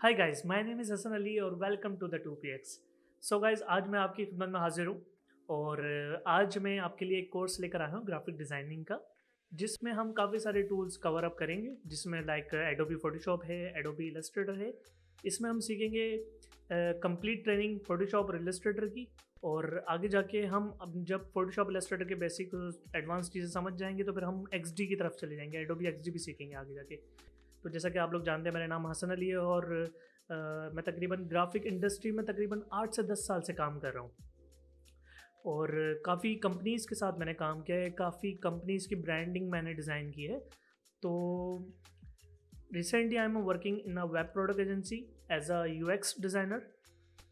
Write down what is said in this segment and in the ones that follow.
Hi guys, my name is Hasan Ali और welcome to the 2px। So guys, आज मैं आपकी खिदमत में हाजिर हूँ और आज मैं आपके लिए एक कोर्स लेकर आया हूँ ग्राफिक डिज़ाइनिंग का, जिसमें हम काफ़ी सारे टूल्स कवर अप करेंगे, जिसमें लाइक एडोबी फोटोशॉप है, एडोबी इलस्ट्रेटर है। इसमें हम सीखेंगे कंप्लीट ट्रेनिंग फोटोशॉप और इलस्ट्रेटर की। और आगे जाके हम अब जब फोटोशॉप इलस्ट्रेटर के बेसिक एडवांस चीज़ें समझ जाएंगे तो फिर हम XD की तरफ चले जाएंगे, एडोबी XD भी सीखेंगे आगे जाके। तो जैसा कि आप लोग जानते हैं, मेरा नाम हसन अली है और मैं तकरीबन ग्राफिक इंडस्ट्री में तकरीबन 8 से 10 साल से काम कर रहा हूँ और काफ़ी कंपनीज़ के साथ मैंने काम किया है, काफ़ी कंपनीज़ की ब्रांडिंग मैंने डिज़ाइन की है। तो recently I am working in a web product agency as a UX designer.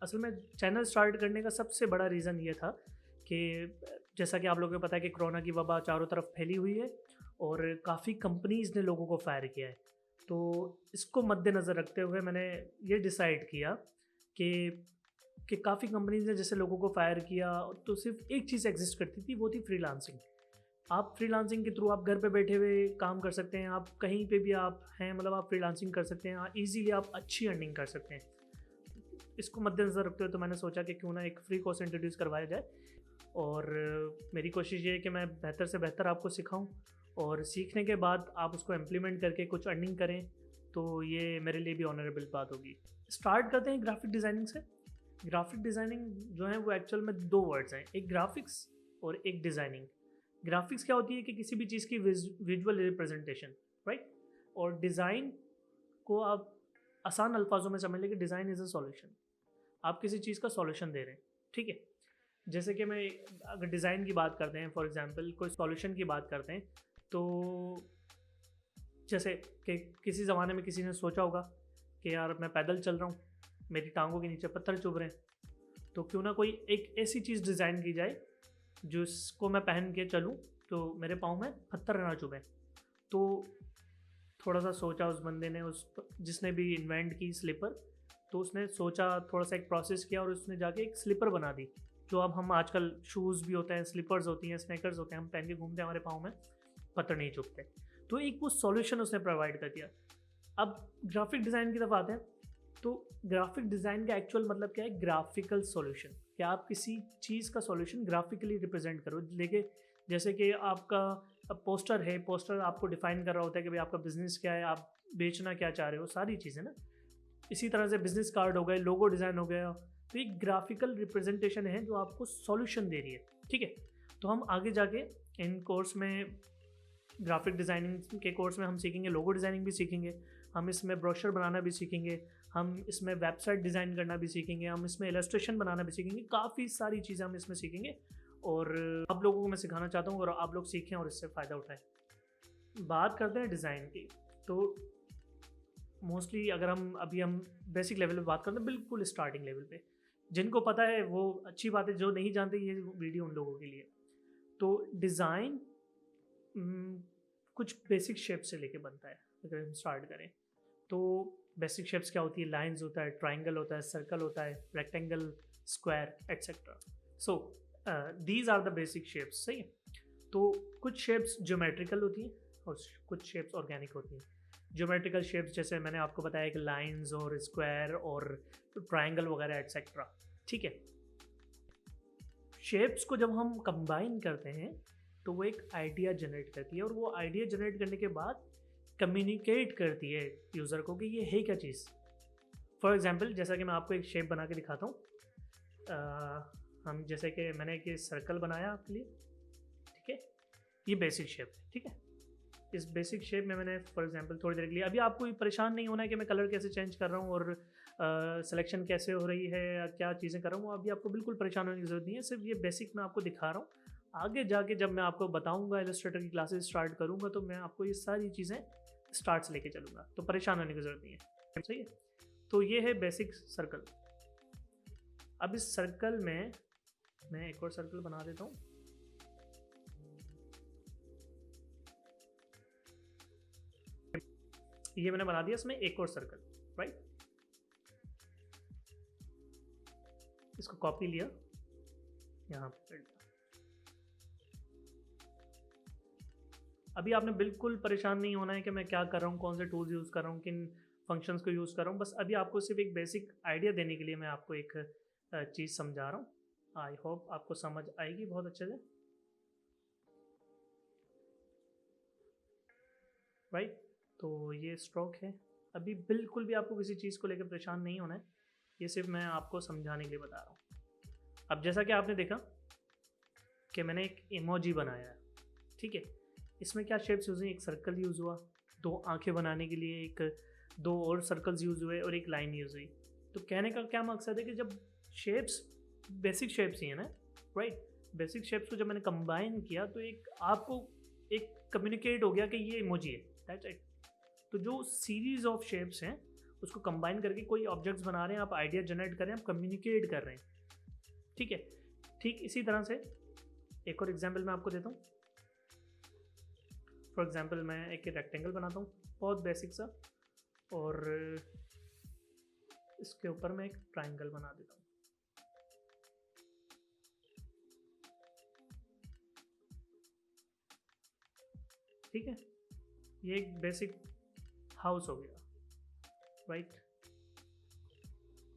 असल में चैनल स्टार्ट करने का सबसे बड़ा रीज़न ये था कि जैसा कि आप लोगों को पता है कि कोरोना की वबा चारों तरफ फैली हुई है और काफ़ी कंपनीज़ ने लोगों को फायर किया है। तो इसको मद्देनज़र रखते हुए मैंने ये डिसाइड किया कि काफ़ी कंपनीज़ ने जैसे लोगों को फायर किया, तो सिर्फ एक चीज़ एग्जिस्ट करती थी, वो थी फ्रीलांसिंग। आप फ्रीलांसिंग के थ्रू आप घर पे बैठे हुए काम कर सकते हैं, आप कहीं पे भी आप हैं, मतलब आप फ्रीलांसिंग कर सकते हैं, ईज़िली आप अच्छी अर्निंग कर सकते हैं। इसको मद्देनज़र रखते हुए तो मैंने सोचा कि क्यों ना एक फ्री कोर्स इंट्रोड्यूस करवाया जाए और मेरी कोशिश ये है कि मैं बेहतर से बेहतर आपको सिखाऊं और सीखने के बाद आप उसको इम्प्लीमेंट करके कुछ अर्निंग करें, तो ये मेरे लिए भी ऑनरेबल बात होगी। स्टार्ट करते हैं ग्राफिक डिज़ाइनिंग से। ग्राफिक डिज़ाइनिंग जो है वो एक्चुअल में दो वर्ड्स हैं, एक ग्राफिक्स और एक डिज़ाइनिंग। ग्राफिक्स क्या होती है कि किसी भी चीज़ की विजुअल रिप्रेजेंटेशन, राइट। और डिज़ाइन को आप आसान अल्फाजों में समझ लें कि डिज़ाइन इज़ अ सॉल्यूशन। आप किसी चीज़ का सॉल्यूशन दे रहे हैं, ठीक है। जैसे कि मैं अगर डिज़ाइन की बात करते हैं, फॉर एग्जांपल कोई सॉल्यूशन की बात करते हैं, तो जैसे कि किसी ज़माने में किसी ने सोचा होगा कि यार मैं पैदल चल रहा हूँ, मेरी टांगों के नीचे पत्थर चुभ रहे हैं, तो क्यों ना कोई एक ऐसी चीज़ डिज़ाइन की जाए जिसको मैं पहन के चलूँ तो मेरे पाँव में पत्थर ना चुभें। तो थोड़ा सा सोचा उस बंदे ने, उस जिसने भी इन्वेंट की स्लीपर, तो उसने सोचा, थोड़ा सा एक प्रोसेस किया और उसने जाके एक स्लीपर बना दी। जो अब हम आजकल शूज़ भी होते हैं, स्लीपर्स होती हैं, स्नैकर्स होते हैं, हम पहन के घूमते हैं, हमारे पाँव में पत्थर नहीं चुभते। तो एक वो सॉल्यूशन उसने प्रोवाइड कर दिया। अब ग्राफिक डिज़ाइन की तरफ आते हैं। तो ग्राफिक डिज़ाइन का एक्चुअल मतलब क्या है? ग्राफिकल सॉल्यूशन, कि आप किसी चीज़ का सॉल्यूशन ग्राफिकली रिप्रेजेंट करो। लेके जैसे कि आपका पोस्टर है, पोस्टर आपको डिफाइन कर रहा होता है कि भाई आपका बिजनेस क्या है, आप बेचना क्या चाह रहे हो, सारी चीज़ें ना। इसी तरह से बिजनेस कार्ड हो गए, लोगो डिज़ाइन हो गया, तो एक ग्राफिकल रिप्रेजेंटेशन है जो आपको सॉल्यूशन दे रही है, ठीक है। तो हम आगे जाके इन कोर्स में, ग्राफिक डिज़ाइनिंग के कोर्स में हम सीखेंगे, लोगो डिज़ाइनिंग भी सीखेंगे, हम इसमें ब्रोशर बनाना भी सीखेंगे, हम इसमें वेबसाइट डिज़ाइन करना भी सीखेंगे, हम इसमें इलस्ट्रेशन बनाना भी सीखेंगे, काफ़ी सारी चीज़ें हम इसमें सीखेंगे और आप लोगों को मैं सिखाना चाहता हूँ और आप लोग सीखें और इससे फ़ायदा उठाएं। बात करते हैं डिज़ाइन की। तो मोस्टली अगर हम बेसिक लेवल पे बात करते हैं, बिल्कुल स्टार्टिंग लेवल पे, जिनको पता है वो अच्छी बात है, जो नहीं जानते ये वीडियो उन लोगों के लिए। तो डिज़ाइन कुछ बेसिक शेप से लेके बनता है। अगर हम स्टार्ट करें तो बेसिक शेप्स क्या होती है? लाइंस होता है, ट्राइंगल होता है, सर्कल होता है, rectangle, square, etcetera. So these are the basic shapes, सही है। तो कुछ शेप्स ज्योमेट्रिकल होती हैं और कुछ शेप्स ऑर्गेनिक होती हैं। ज्योमेट्रिकल शेप्स जैसे मैंने आपको बताया कि लाइंस और स्क्वायर और ट्राइंगल वगैरह एट्सेट्रा, ठीक है। शेप्स को जब हम कंबाइन करते हैं तो वो एक आइडिया जनरेट करती है और वो आइडिया जनरेट करने के बाद कम्युनिकेट करती है यूज़र को कि ये है क्या चीज़। फॉर एग्जांपल, जैसा कि मैं आपको एक शेप बना के दिखाता हूँ। हम जैसे कि मैंने एक सर्कल बनाया आपके लिए, ठीक है। ये बेसिक शेप है, ठीक है। इस बेसिक शेप में मैंने फॉर एग्जांपल थोड़ी देर के लिए, अभी आपको परेशान नहीं होना है कि मैं कलर कैसे चेंज कर रहा हूँ और सिलेक्शन कैसे हो रही है या क्या चीज़ें कर रहा हूँ, अभी आपको बिल्कुल परेशान होने की ज़रूरत नहीं है। सिर्फ ये बेसिक मैं आपको दिखा रहा हूँ। आगे जाके जब मैं आपको बताऊँगा, इलस्ट्रेटर की क्लासेस स्टार्ट करूँगा, तो मैं आपको ये सारी चीज़ें स्टार्ट से लेके चलूँगा, तो परेशान होने की ज़रूरत नहीं है, सही है। तो ये है बेसिक सर्कल। अब इस सर्कल में मैं एक और सर्कल बना देता हूँ। ये मैंने बना दिया, इसमें एक और सर्कल, राइट। इसको कॉपी लिया, यहाँ पे कर दिया। अभी आपने बिल्कुल परेशान नहीं होना है कि मैं क्या कर रहा हूँ, कौन से टूल्स यूज़ कर रहा हूँ, किन फंक्शंस को यूज़ कर रहा हूँ। बस अभी आपको सिर्फ एक बेसिक आइडिया देने के लिए मैं आपको एक चीज़ समझा रहा हूँ। आई होप आपको समझ आएगी बहुत अच्छे से, राइट। तो ये स्ट्रोक है। अभी बिल्कुल भी आपको किसी चीज़ को लेकर परेशान नहीं होना है, ये सिर्फ मैं आपको समझाने के लिए बता रहा हूँ। अब जैसा कि आपने देखा कि मैंने एक इमोजी बनाया है, ठीक है। इसमें क्या शेप्स यूज़ हुई, एक सर्कल यूज़ हुआ, दो आंखें बनाने के लिए एक दो और सर्कल्स यूज़ हुए और एक लाइन यूज़ हुई। तो कहने का क्या मकसद है कि जब शेप्स बेसिक शेप्स ही है ना, राइट, बेसिक शेप्स को जब मैंने कंबाइन किया तो एक आपको एक कम्युनिकेट हो गया कि ये इमोजी है, दैट्स इट। तो जो सीरीज ऑफ शेप्स हैं उसको कंबाइन करके कोई ऑब्जेक्ट्स बना रहे हैं, आप आइडिया जनरेट कर रहे हैं, आप कम्युनिकेट कर रहे हैं, ठीक है। ठीक इसी तरह से एक और एग्जांपल मैं आपको देता हूँ। फॉर एग्जांपल मैं एक रेक्टेंगल बनाता हूँ बहुत बेसिक सा, और इसके ऊपर मैं एक ट्राइंगल बना देता हूँ, ठीक है। ये एक बेसिक हाउस हो गया, राइट।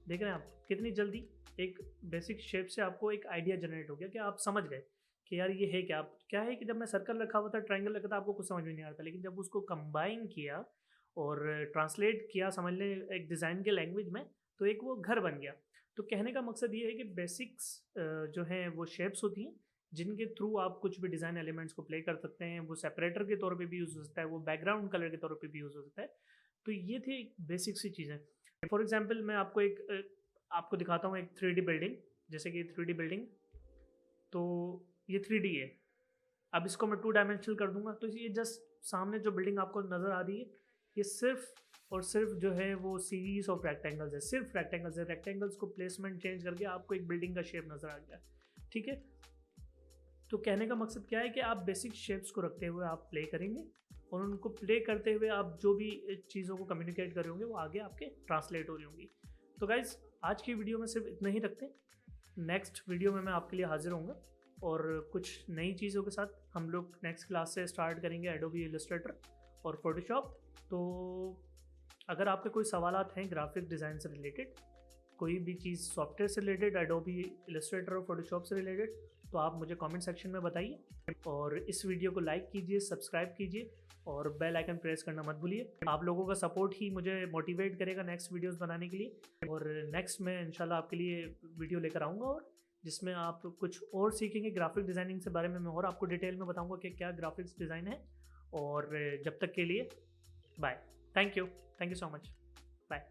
देख रहे हैं आप कितनी जल्दी एक बेसिक शेप से आपको एक आइडिया जनरेट हो गया कि आप समझ गए कि यार ये है क्या। आप क्या है कि जब मैं सर्कल रखा हुआ था, ट्राइंगल रखा था, आपको कुछ समझ में नहीं आ रहा था, लेकिन जब उसको कंबाइन किया और ट्रांसलेट किया समझ लें एक डिज़ाइन के लैंग्वेज में, तो एक वो घर बन गया। तो कहने का मकसद ये है कि बेसिक्स जो हैं वो शेप्स होती हैं जिनके थ्रू आप कुछ भी डिज़ाइन एलिमेंट्स को प्ले कर सकते हैं। वो सेपरेटर के तौर पे भी यूज़ हो सकता है, वो बैकग्राउंड कलर के तौर पे भी यूज़ हो सकता है। तो ये थे बेसिक सी चीज़ें। फॉर एग्जांपल मैं आपको आपको दिखाता हूँ एक 3D बिल्डिंग, जैसे कि 3D बिल्डिंग, तो ये 3D है। अब इसको मैं 2 डायमेंशनल कर दूंगा तो ये जस्ट सामने जो बिल्डिंग आपको नज़र आ रही है ये सिर्फ और सिर्फ जो है वो सीरीज ऑफ रेक्टेंगल्स है, सिर्फ रेक्टेंगल्स है। रेक्टेंगल्स को प्लेसमेंट चेंज करके आपको एक बिल्डिंग का शेप नज़र आ गया, ठीक है। तो कहने का मकसद क्या है कि आप बेसिक शेप्स को रखते हुए आप प्ले करेंगे, और उनको प्ले करते हुए आप जो भी चीज़ों को कम्युनिकेट कर रहे होंगे वो आगे आपके ट्रांसलेट हो रही होंगी। तो गाइज़ आज की वीडियो में सिर्फ इतना ही रखते हैं। नेक्स्ट वीडियो में मैं आपके लिए हाजिर होऊंगा और कुछ नई चीज़ों के साथ हम लोग नेक्स्ट क्लास से स्टार्ट करेंगे एडोबी इलस्ट्रेटर और फोटोशॉप। तो अगर आपके कोई सवालात हैं ग्राफिक डिज़ाइन से रिलेटेड, कोई भी चीज़ सॉफ्टवेयर से रिलेटेड, एडोबी इलस्ट्रेटर और फोटोशॉप से रिलेटेड, तो आप मुझे कमेंट सेक्शन में बताइए। और इस वीडियो को लाइक कीजिए, सब्सक्राइब कीजिए और बेल आइकन प्रेस करना मत भूलिए। आप लोगों का सपोर्ट ही मुझे मोटिवेट करेगा नेक्स्ट वीडियोस बनाने के लिए। और नेक्स्ट मैं इंशाल्लाह आपके लिए वीडियो लेकर आऊँगा और जिसमें आप कुछ और सीखेंगे ग्राफिक डिज़ाइनिंग से बारे में। मैं और आपको डिटेल में बताऊँगा कि क्या ग्राफिक्स डिज़ाइन है। और जब तक के लिए bye, thank you so much, bye.